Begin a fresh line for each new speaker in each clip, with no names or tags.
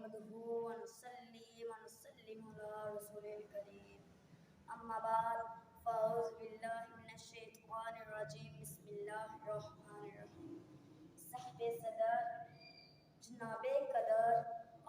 नहमदुहु व नुसल्ली व नुसल्लिमु अला रसूलिल करीम अम्मा बाद फ़अऊज़ु बिल्लाहि मिनश शैतानिर रजीम बिस्मिल्लाहिर रहमानिर रहीम। साहिबे सदर जनाबे कदर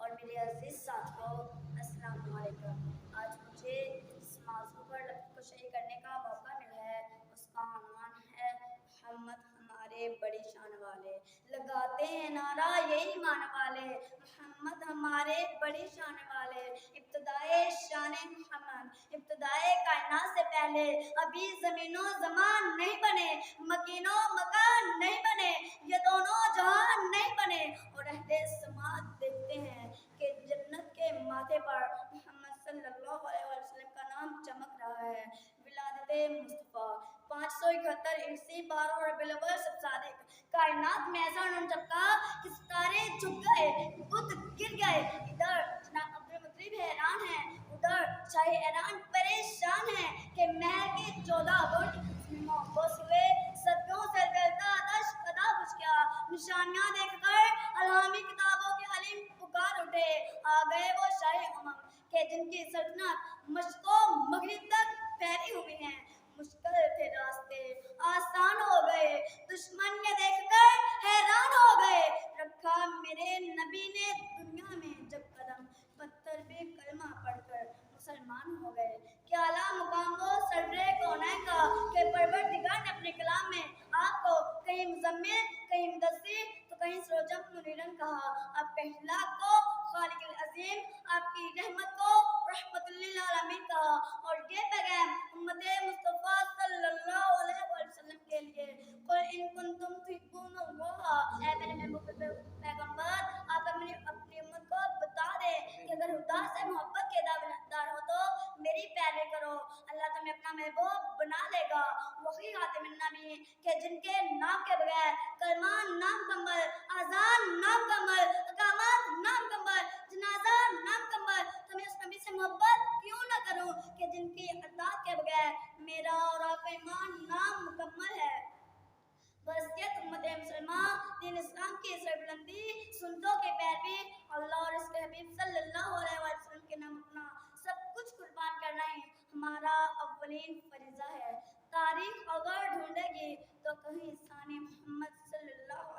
और मेरे अजीज साथियों, अस्सलाम वालेकुम। आज मुझे इस मौजू पर को शेयर करने का मौका मिला है। उसका उन्वान है मोहम्मद हमारे बड़ी शान वाले। लगाते हैं नारा यही मान वाले, मोहम्मद हमारे बड़ी शान वाले। इब्तिदाए शान मोहम्मद, इब्तिदाए कायनात से पहले अभी ज़मीनो ज़मान नहीं बने, मकीनो मकान नहीं बने, ये दोनों जहान नहीं बने। और अहले समात देखते हैं कि जन्नत के माथे पर मोहम्मद सल्लल्लाहु अलैहि वसल्लम का नाम चमक रहा है। विलादते मुस्तफ़ा 571 ईस्वी 12 रबीउल अव्वल सब सादिक। कायनात में ऐसा उन्होंने चमका कि सितारे झुक गए, बुत गिर गए। इधर जनाब अब्दुल मुत्तलिब हैरान है, उधर शाह ईरान परेशान है कि महल के 14 बुर्ज मोहब्बत हुए, सदियों से जलता आतश कदा बुझ गया। निशानियां देखकर अलहामी किताबों के अलीम पुकार उठे। आ गए वो शाही उमम के जिनकी सल्तनत मशको मगरिब तक फैली हुई है। मुश्किल थे रास्ते आसान हो गए, दुश्मन ये देखकर हैरान हो गए। रखा मेरे नबी ने दुनिया में जब कदम, पत्थर पे कलमा पढ़कर मुसलमान हो गए। क्या आला मुकाम वो सरवरे कौनैन का कि परवरदिगार ने अपने कलाम में आपको कहीं मुज़म्मिल, कहीं मुदस्सिर तो कहीं सरोजम मुनीरन कहा। आप पहला को खालिकुल अज़ीम, आपकी रहमत को रहमतुल लिल आलमीन कहा। और ये पैगाम उम्मते मुस्तफ़ा सल्लल्लाहु अलैहि वसल्लम के लिए, कुल इन कुंतुम तुहिब्बूनल्लाह, ऐ मेरे महबूब पैगंबर, आप अपनी उम्मत को बता दें कि अगर खुदा से मोहब्बत के दावेदार हो तो मेरी पैरवी करो, अल्लाह तुम्हें अपना महबूब बना लेगा। वही खातिमुन नबी के जिनके नाम के बगैर कलमा नाम कमल, अज़ान नाम कमल, इकामत नाम कमल, जनाजा नाम कमल, तो मैं उस नबी से मोहब्बत क्यों न करूं कि जिनकी अताअत के बगैर मेरा और आपका ईमान नाम मुकम्मल है। वसीयत उम्मते मुसलमान दीन इस्लाम की सरबुलंदी, सुन्नतों की पैरवी, अल्लाह और इसके हबीब सल्लल्लाहु अलैहि वसल्लम के नाम अपना सब कुछ कुर्बान करना ही हमारा अव्वलीन फरीज़ा है। तारीख अगर ढूंढेगी तो कहीं सानी मोहम्मद सल्लल्लाहु